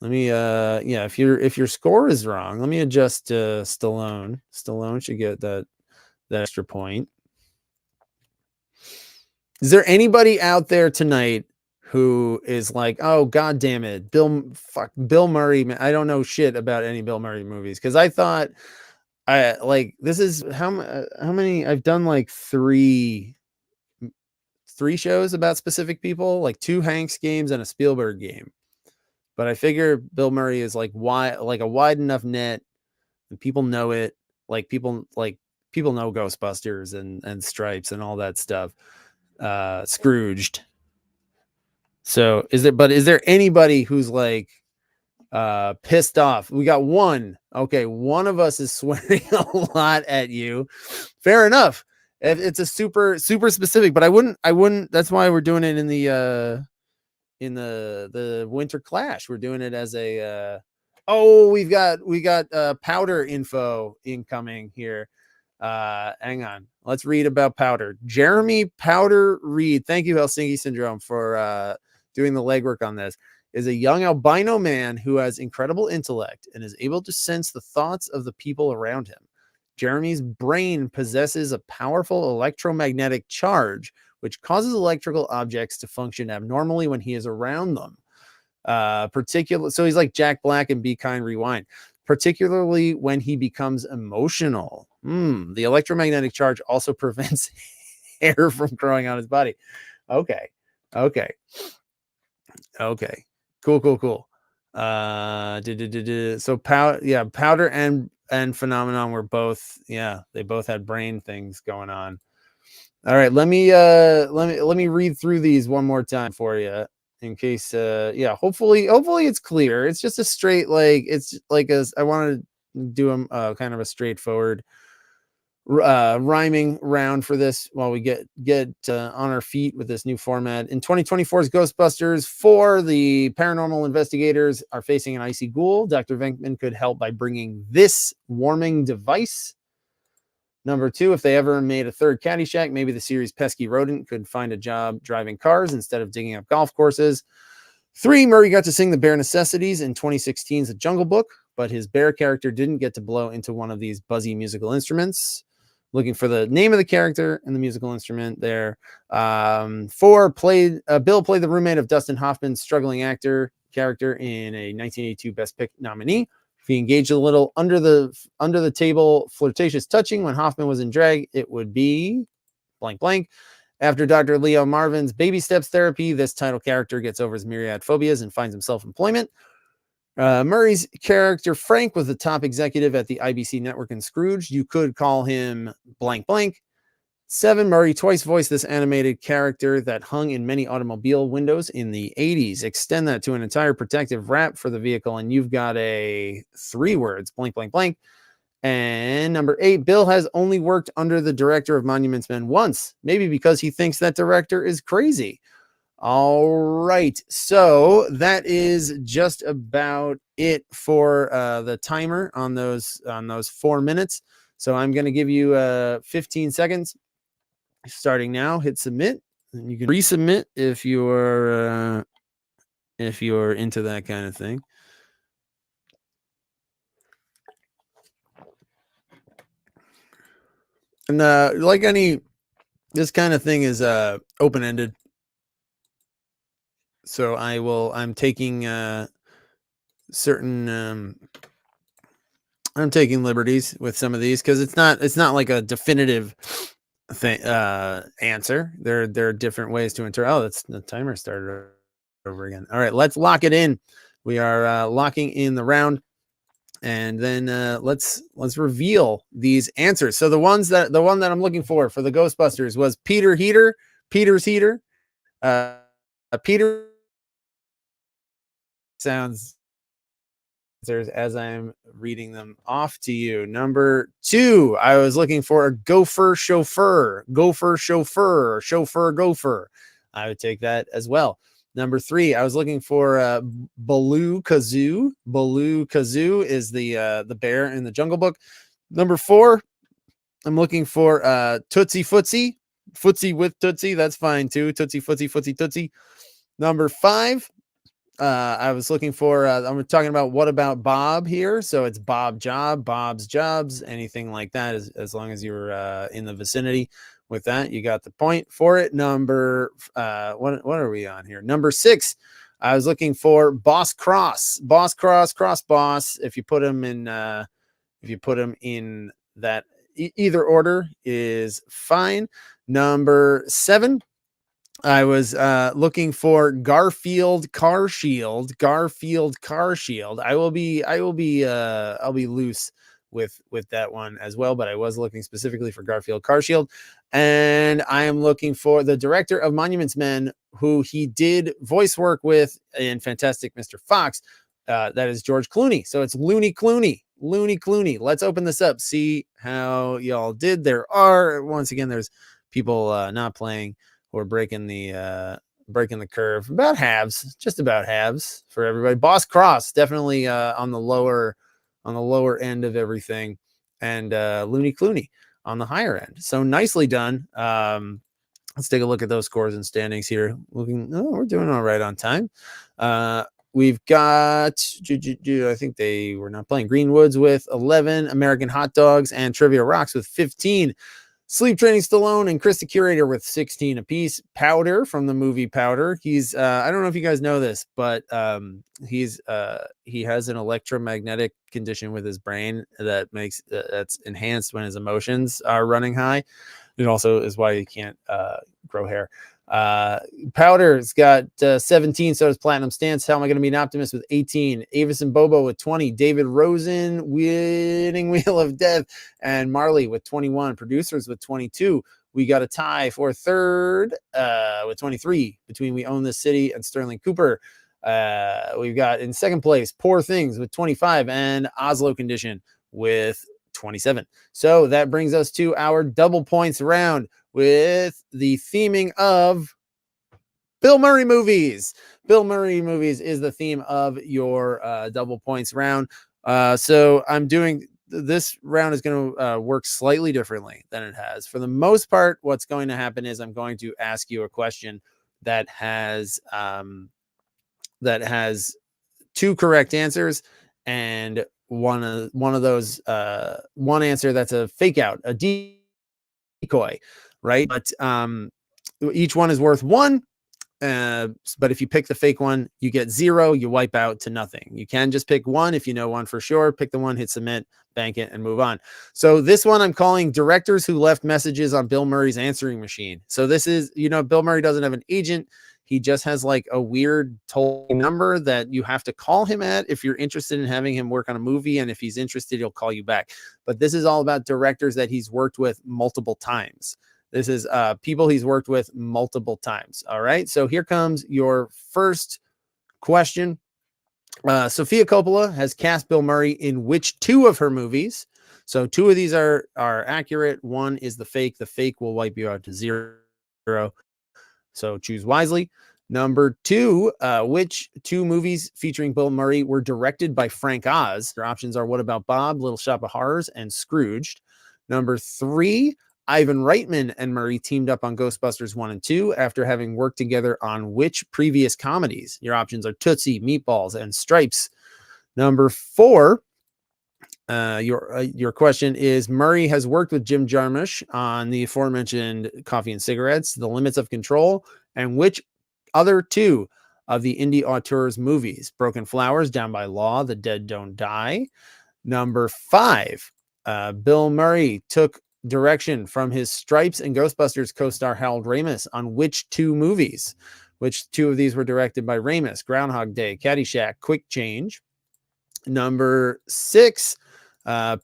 Let me if your score is wrong, let me adjust Stallone. Stallone should get that extra point. Is there anybody out there tonight who is like, oh god damn it, Bill Murray, man, I don't know shit about any Bill Murray movies, because I thought this is how many I've done, like 3 shows about specific people, like 2 Hanks games and a Spielberg game. But I figure Bill Murray is like a wide enough net, and people know it. People know Ghostbusters and Stripes and all that stuff. Scrooged. So is there anybody who's like pissed off? We got one. Okay, one of us is swearing a lot at you. Fair enough. It's a super specific, but I wouldn't. That's why we're doing it in the Winter Clash. We're doing it as a we got Powder info incoming here. Hang on, let's read about Powder. Jeremy Powder Reed, thank you Helsinki Syndrome for doing the legwork on this, is a young albino man who has incredible intellect and is able to sense the thoughts of the people around him. Jeremy's brain possesses a powerful electromagnetic charge which causes electrical objects to function abnormally when he is around them. So he's like Jack Black and Be Kind Rewind, particularly when he becomes emotional. The electromagnetic charge also prevents hair from growing on his body. Okay. Cool. So Powder and Phenomenon were both, they both had brain things going on. All right, let me read through these one more time for you in case hopefully it's clear. It's just a straight, I wanted to do a kind of a straightforward rhyming round for this while we get on our feet with this new format. In 2024's Ghostbusters 4, the paranormal investigators are facing an icy ghoul. Dr. Venkman could help by bringing this warming device. Number 2, if they ever made a third Caddyshack, maybe the series' pesky rodent could find a job driving cars instead of digging up golf courses. 3, Murray got to sing the bare necessities in 2016's The Jungle Book, but his bear character didn't get to blow into one of these buzzy musical instruments. Looking for the name of the character and the musical instrument there. 4, Bill played the roommate of Dustin Hoffman's struggling actor character in a 1982 Best Pick nominee. If he engaged a little under the table flirtatious touching when Hoffman was in drag, it would be blank blank. After Dr. Leo Marvin's baby steps therapy, this title character gets over his myriad phobias and finds himself employment. Murray's character Frank was the top executive at the IBC network in Scrooge. You could call him blank blank. 7, Murray twice voiced this animated character that hung in many automobile windows in the 80s. Extend that to an entire protective wrap for the vehicle, and you've got a 3 words, blank, blank, blank. And number 8, Bill has only worked under the director of Monuments Men once, maybe because he thinks that director is crazy. All right, so that is just about it for the timer on those 4 minutes. So I'm going to give you 15 seconds starting now. Hit submit, and you can resubmit if you're into that kind of thing. And like this kind of thing is open-ended. So I'm taking I'm taking liberties with some of these because it's not like a definitive thing answer. There are different ways to interpret. Oh, that's the timer started over again. All right, let's lock it in. We are locking in the round, and then let's reveal these answers. So the one that I'm looking for the Ghostbusters was Peter's Heater. Peter sounds as I'm reading them off to you. Number 2, I was looking for a gopher chauffeur. I would take that as well. Number 3, I was looking for Baloo Kazoo. Baloo Kazoo is the bear in the Jungle Book. Number 4, I'm looking for Tootsie Footsie. Footsie with Tootsie, that's fine too. Tootsie Footsie Footsie Tootsie. Number 5, I was looking for, I'm talking about What About Bob here. So it's Bob Job, Bob's Jobs, anything like that, as long as you're in the vicinity with that, you got the point for it. Number, what are we on here? Number 6, I was looking for Boss Cross, Cross Boss. If you put them in that either order is fine. Number 7, I was looking for Garfield Car Shield. I'll be loose with that one as well, but I was looking specifically for Garfield Car Shield. And I am looking for the director of Monuments Men, who he did voice work with in Fantastic Mr. Fox. That is George Clooney. So it's Looney Clooney. Let's open this up, see how y'all did. There's people not playing or breaking the curve. Just about halves for everybody. Boss Cross definitely on the lower end of everything, and Looney Clooney on the higher end. So nicely done. Let's take a look at those scores and standings here. We're doing all right on time. We've got, I think they were not playing, Greenwoods with 11, American Hot Dogs and Trivia Rocks with 15. Sleep Training Stallone and Chris the Curator with 16 apiece. Powder from the movie Powder. He's I don't know if you guys know this, but he has an electromagnetic condition with his brain that makes that's enhanced when his emotions are running high. It also is why he can't grow hair. Powder's got 17, so does Platinum Stance. How am I going to be an optimist with 18? Avis and Bobo with 20. David Rosen, Winning Wheel of Death, and Marley with 21. Producers with 22. We got a tie for third with 23 between We Own This City and Sterling Cooper. We've got in second place Poor Things with 25 and Oslo Condition with 27. So that brings us to our double points round with the theming of Bill Murray movies. Bill Murray movies is the theme of your double points round. So I'm doing this round is going to work slightly differently than it has. For the most part, what's going to happen is I'm going to ask you a question that has 2 correct answers, and one of those one answer that's a fake out, a decoy, right? But each one is worth 1. But if you pick the fake one, you get 0. You wipe out to nothing. You can just pick one if you know one for sure. Pick the one, hit submit, bank it, and move on. So this one I'm calling directors who left messages on Bill Murray's answering machine. So this is, Bill Murray doesn't have an agent. He just has like a weird toll number that you have to call him at if you're interested in having him work on a movie. And if he's interested, he'll call you back. But this is all about directors that he's worked with multiple times. This is people he's worked with multiple times. All right. So here comes your first question. Sofia Coppola has cast Bill Murray in which 2 of her movies? So 2 of these are accurate. 1 is the fake. The fake will wipe you out to 0. So choose wisely. Number 2, which 2 movies featuring Bill Murray were directed by Frank Oz? Your options are What About Bob, Little Shop of Horrors, and Scrooged. Number 3, Ivan Reitman and Murray teamed up on Ghostbusters 1 and 2 after having worked together on which previous comedies? Your options are Tootsie, Meatballs, and Stripes. Number 4, your question is Murray has worked with Jim Jarmusch on the aforementioned Coffee and Cigarettes, The Limits of Control, and which other 2 of the indie auteurs movies? Broken Flowers, Down by Law, The Dead Don't Die. Number 5, Bill Murray took direction from his Stripes and Ghostbusters co-star Harold Ramis on which 2 movies? Which 2 of these were directed by Ramis? Groundhog Day, Caddyshack, Quick Change. Number 6,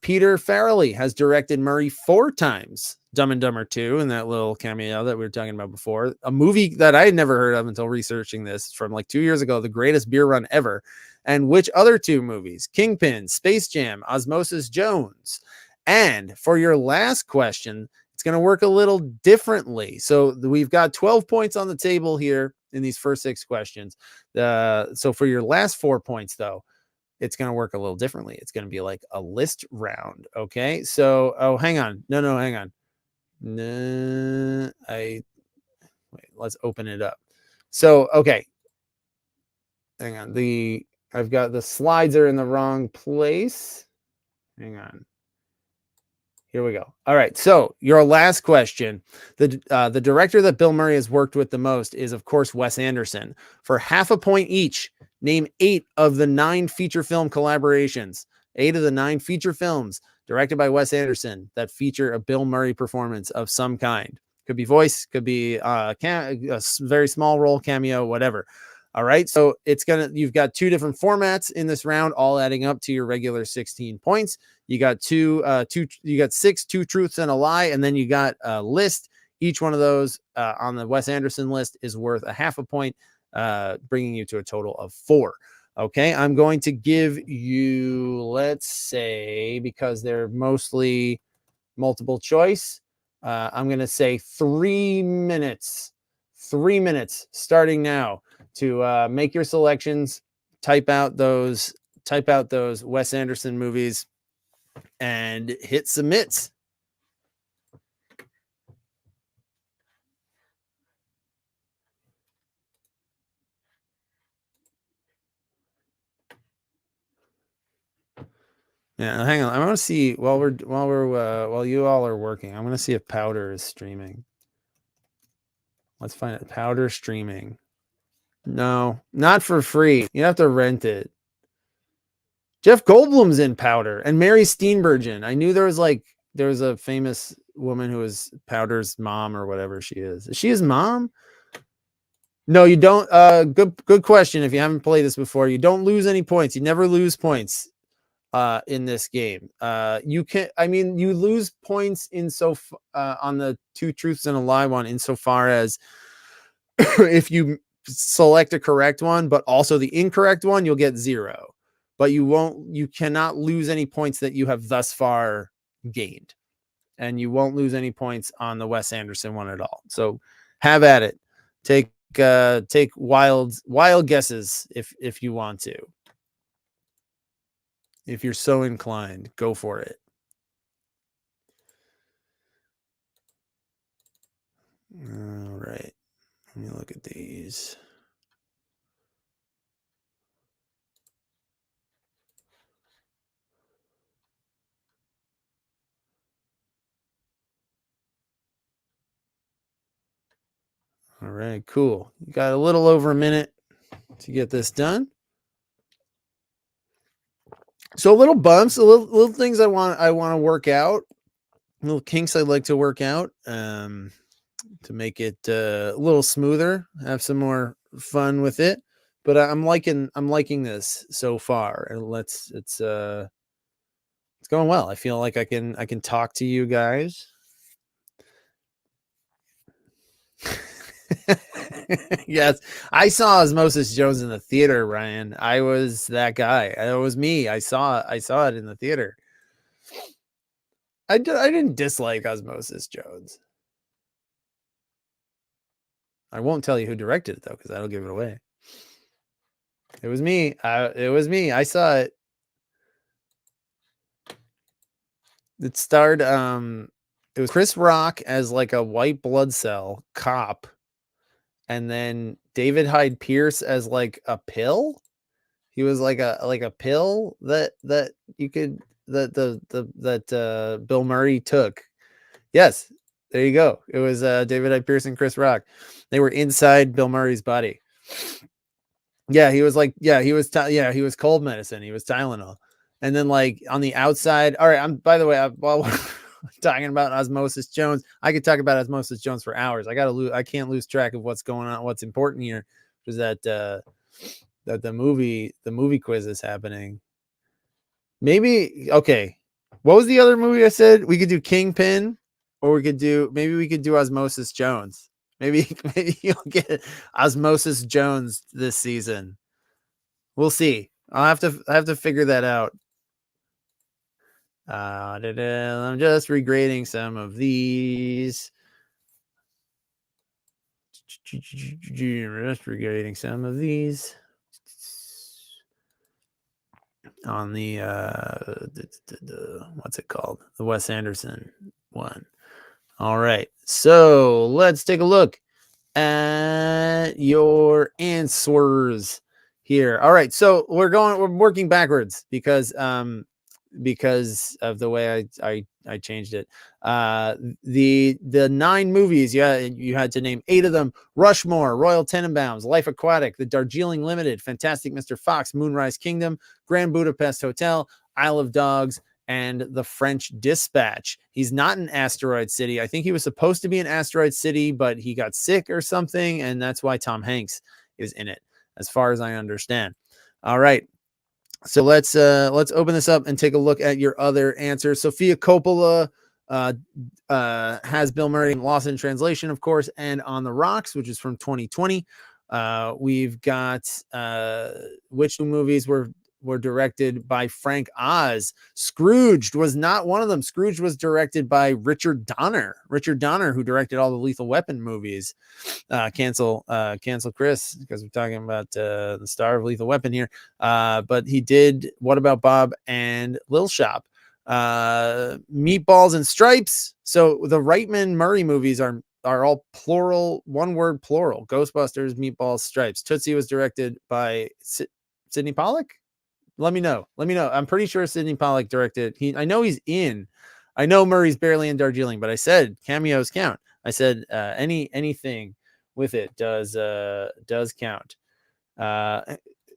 Peter Farrelly has directed Murray 4 times. Dumb and Dumber 2, and that little cameo that we were talking about before. A movie that I had never heard of until researching this from like 2 years ago, The Greatest Beer Run Ever. And which other 2 movies? Kingpin, Space Jam, Osmosis Jones. And for your last question, it's going to work a little differently. So we've got 12 points on the table here in these first 6 questions. So for your last 4 points, though, it's going to work a little differently. It's going to be like a list round. Okay. So, hang on. No, hang on. No, wait, let's open it up. So, okay. Hang on. I've got the slides are in the wrong place. Hang on. Here we go. All right. So your last question, the director that Bill Murray has worked with the most is, of course, Wes Anderson. For half a point each, name 8 of the 9 feature film collaborations. 8 of the 9 feature films directed by Wes Anderson that feature a Bill Murray performance of some kind. Could be voice, could be a very small role, cameo, whatever. All right. So you've got 2 different formats in this round, all adding up to your regular 16 points. You got 6, 2 truths and a lie, and then you got a list. Each one of those on the Wes Anderson list is worth a half a point, bringing you to a total of 4. Okay, I'm going to give you, let's say, because they're mostly multiple choice, I'm going to say 3 minutes. 3 minutes starting now to make your selections, type out those Wes Anderson movies, and hit submit. Yeah, hang on. I want to see while you all are working. I want to see if Powder is streaming. Let's find it. Powder streaming. No, not for free. You have to rent it. Jeff Goldblum's in Powder and Mary Steenburgen. I knew there was a famous woman who was Powder's mom or whatever she is. Is she his mom? No, you don't. Good question. If you haven't played this before, you don't lose any points. You never lose points in this game. You lose points on the 2 truths and a lie one insofar as if you select a correct one, but also the incorrect one, you'll get 0. But you cannot lose any points that you have thus far gained. And you won't lose any points on the Wes Anderson one at all. So have at it. Take wild guesses if you want to. If you're so inclined, go for it. All right. Let me look at these. All right, cool. You got a little over a minute to get this done. So little bumps, little things I want to work out, little kinks I'd like to work out, to make it a little smoother, have some more fun with it. But I'm liking this so far, and it's going well. I feel like I can talk to you guys. Yes, I saw Osmosis Jones in the theater, Ryan. I was that guy. It was me. I saw it in the theater. I didn't dislike Osmosis Jones. I won't tell you who directed it though, because that'll give it away. It was me. It was me. I saw it. It starred it was Chris Rock as like a white blood cell cop, and then David Hyde Pierce as like a pill. He was like a pill that you could that Bill Murray took. Yes, there you go. It was David Hyde Pierce and Chris Rock. They were inside Bill Murray's body. Yeah, he was like, he was cold medicine. He was Tylenol. And then like on the outside, all right, by the way, while we're talking about Osmosis Jones, I could talk about Osmosis Jones for hours. I can't lose track of what's going on, what's important here, is that the movie quiz is happening. Maybe, okay. What was the other movie I said? We could do Kingpin, or we could do Osmosis Jones. Maybe you'll get Osmosis Jones this season. We'll see. I have to figure that out. I'm just regrading some of these. Just regrading some of these on the what's it called? The Wes Anderson one. All right, so let's take a look at your answers here. All right, so we're working backwards because of the way I changed it. The 9 movies, you had to name 8 of them: Rushmore, Royal Tenenbaums, Life Aquatic, The Darjeeling Limited, Fantastic Mr. Fox, Moonrise Kingdom, Grand Budapest Hotel, Isle of Dogs, and The French Dispatch. He's not in Asteroid City. I think he was supposed to be in Asteroid City, but he got sick or something, and that's why Tom Hanks is in it, as far as I understand. All right. So let's open this up and take a look at your other answers. Sofia Coppola has Bill Murray in Lost in Translation, of course, and On the Rocks, which is from 2020. We've got which 2 movies were directed by Frank Oz. Scrooged was not one of them. Scrooged was directed by Richard Donner. Richard Donner, who directed all the Lethal Weapon movies. Cancel Chris, because we're talking about the star of Lethal Weapon here. But he did What About Bob and Lil Shop. Meatballs and Stripes. So the Reitman Murray movies are all plural, one word plural. Ghostbusters, Meatballs, Stripes. Tootsie was directed by Sidney Pollack. Let me know. I'm pretty sure Sidney Pollack directed. I know he's in. I know Murray's barely in Darjeeling, but I said cameos count. I said anything with it does count.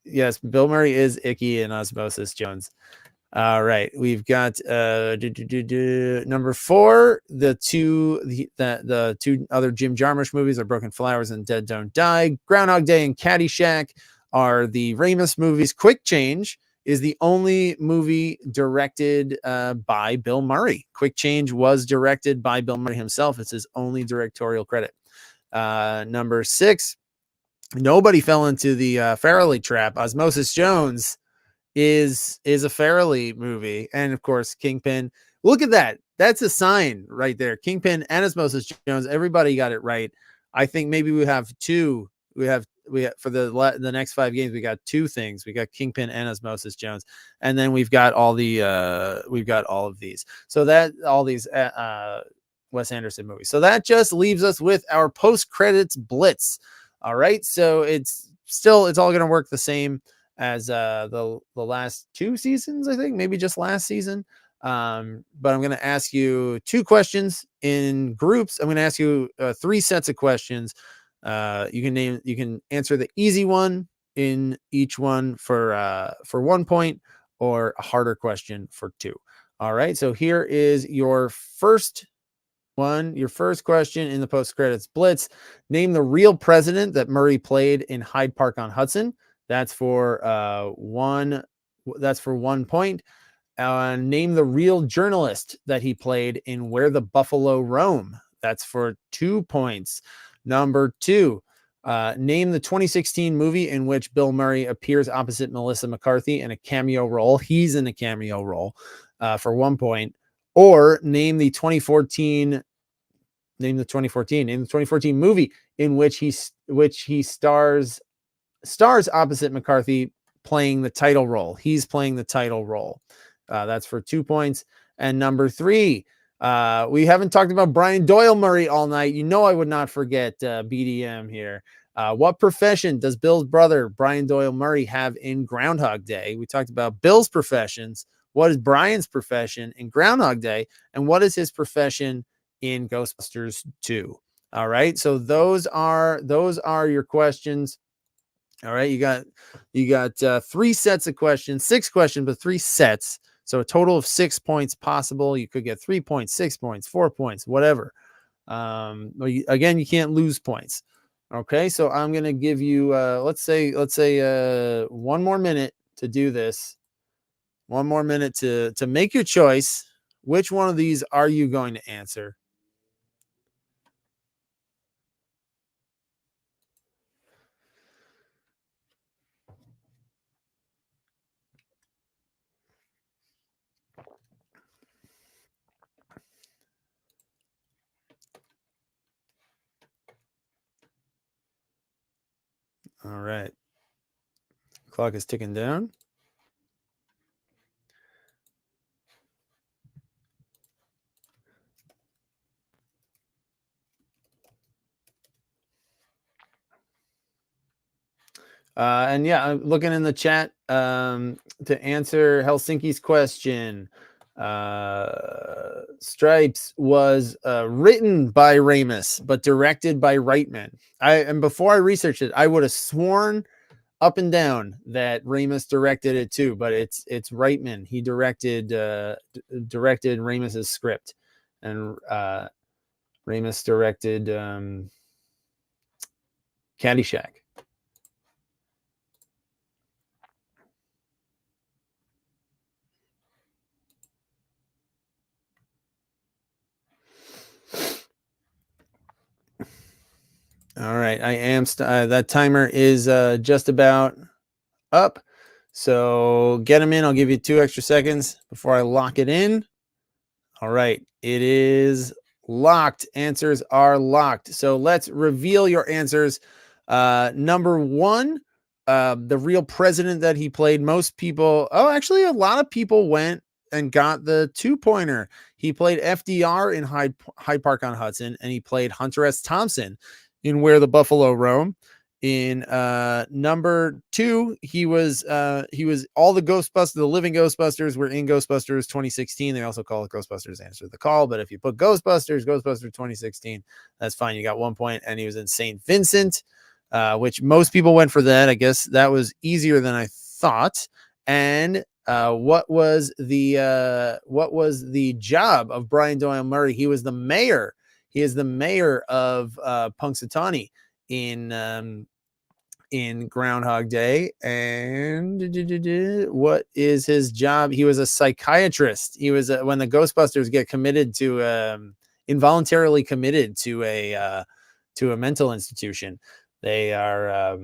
Yes, Bill Murray is Icky in Osmosis Jones. All right, we've got number 4. The two other Jim Jarmusch movies are Broken Flowers and Dead Don't Die. Groundhog Day and Caddyshack are the Ramis movies. Quick Change is the only movie directed by Bill Murray. Quick Change was directed by Bill Murray himself. It's his only directorial credit. Number 6, nobody fell into the Farrelly trap. Osmosis Jones is a Farrelly movie, and of course Kingpin. Look at that. That's a sign right there. Kingpin and Osmosis Jones. Everybody got it right. I think maybe we have 2. We have for the next 5 games, we got 2 things. We got Kingpin and Osmosis Jones, and then we've got all of these. So that all these Wes Anderson movies. So that just leaves us with our post credits blitz. All right, so it's all going to work the same as the last 2 seasons, I think, maybe just last season. But I'm going to ask you 2 questions in groups. I'm going to ask you 3 sets of questions. You can answer the easy one in each one for 1 point, or a harder question for 2. All right. So here is your first one. Your first question in the post credits blitz. Name the real president that Murray played in Hyde Park on Hudson. That's for 1. That's for 1 point. Name the real journalist that he played in Where the Buffalo Roam. That's for 2 points. Number 2, name the 2016 movie in which Bill Murray appears opposite Melissa McCarthy in a cameo role. He's in a cameo role, for 1 point. Or name the 2014 movie in which he stars opposite McCarthy, playing the title role. He's playing the title role. That's for 2 points. And number 3, we haven't talked about Brian Doyle Murray all night. You know I would not forget BDM here. What profession does Bill's brother, Brian Doyle Murray, have in Groundhog Day? We talked about Bill's professions. What is Brian's profession in Groundhog Day? And what is his profession in Ghostbusters 2? All right. So those are your questions. All right. You got 3 sets of questions, 6 questions, but 3 sets. So a total of 6 points possible. You could get 3 points, 6 points, 4 points, whatever. Again, you can't lose points. Okay. So I'm going to give you, let's say 1 more minute to do this. 1 more minute to make your choice. Which one of these are you going to answer? All right. Clock is ticking down. And yeah, I'm looking in the chat to answer Helsinki's question. Stripes was written by Ramis, but directed by Reitman. And before I researched it, I would have sworn up and down that Ramis directed it too, but it's Reitman. He directed Ramis's script, and Ramis directed Caddyshack. All right, I am. That timer is just about up. So get them in. I'll give you 2 extra seconds before I lock it in. All right, it is locked. Answers are locked. So let's reveal your answers. Number 1, the real president that he played. Most people, actually, a lot of people went and got the 2-pointer. He played FDR in Hyde Park on Hudson, and he played Hunter S. Thompson in Where the Buffalo Roam. In number 2, he was all the Ghostbusters, the living Ghostbusters were in Ghostbusters 2016. They also call it Ghostbusters Answer the Call, but if you put Ghostbusters 2016, that's fine. You got 1 point. And he was in St. Vincent, which most people went for that. I guess that was easier than I thought. And what was the job of Brian Doyle Murray? He was the mayor. He is the mayor of Punxsutawney in Groundhog Day. And what is his job? He was a psychiatrist. He was when the Ghostbusters get committed to involuntarily committed to a mental institution. They are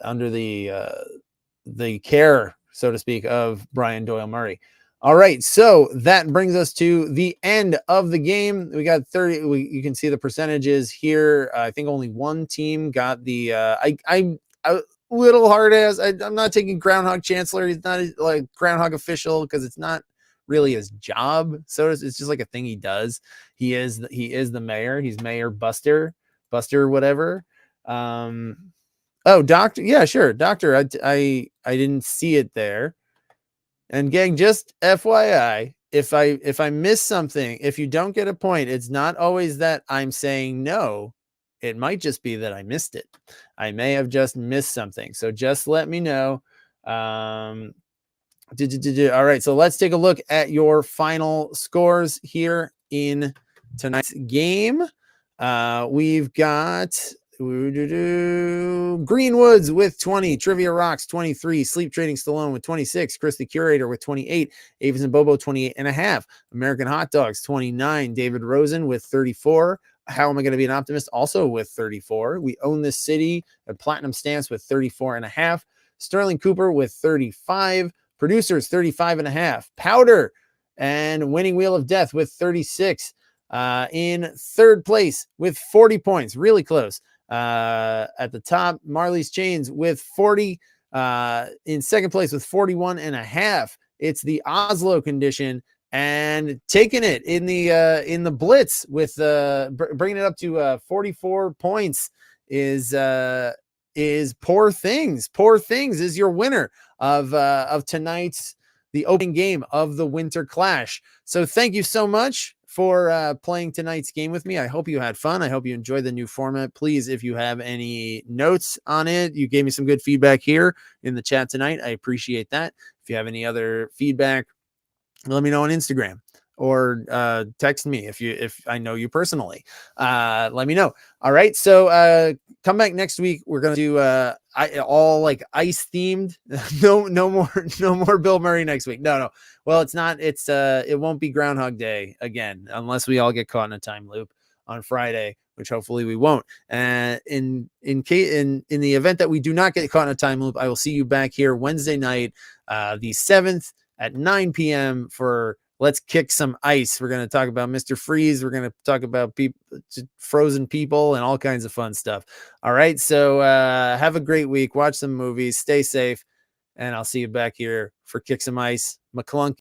under the care, so to speak, of Brian Doyle Murray. All right, so that brings us to the end of the game. We got 30. You can see the percentages here. I think only one team got the. I'm a little hard ass. I'm not taking Groundhog Chancellor. He's not like Groundhog official because it's not really his job. So it's just like a thing he does. He is the mayor. He's Mayor Buster whatever. Oh, Doctor. Yeah, sure, Doctor. I didn't see it there. And gang, just FYI, if I miss something, if you don't get a point, it's not always that I'm saying no. It might just be that I missed it. I may have just missed something. So just let me know. All right, so let's take a look at your final scores here in tonight's game. We've got Greenwoods with 20, Trivia Rocks 23, Sleep Trading Stallone with 26, Chris the Curator with 28, Avis and Bobo 28.5, American Hot Dogs 29, David Rosen with 34. How am I going to be an optimist? Also with 34. We Own This City at Platinum Stamps with 34.5, Sterling Cooper with 35, Producers 35.5, Powder and Winning Wheel of Death with 36. In third place with 40 points, really close. At the top, Marley's Chains with 40. In second place with 41.5. It's the Oslo Condition, and taking it in the Blitz with bringing it up to 44 points is Poor Things. Poor Things is your winner of tonight's the opening game of the Winter Clash. So thank you so much for playing tonight's game with me. I hope you had fun. I hope you enjoyed the new format. Please, if you have any notes on it, you gave me some good feedback here in the chat tonight. I appreciate that. If you have any other feedback, let me know on Instagram or text me if I know you personally. Let me know. All right, so come back next week. We're gonna do all like ice themed. no more Bill Murray next week. No. Well, it's not. It won't be Groundhog Day again unless we all get caught in a time loop on Friday, which hopefully we won't. And in the event that we do not get caught in a time loop, I will see you back here Wednesday night, the 7th at 9 p.m. for Let's Kick Some Ice. We're going to talk about Mr. Freeze. We're going to talk about frozen people and all kinds of fun stuff. All right. So have a great week. Watch some movies. Stay safe. And I'll see you back here for Kick Some Ice. McClunk.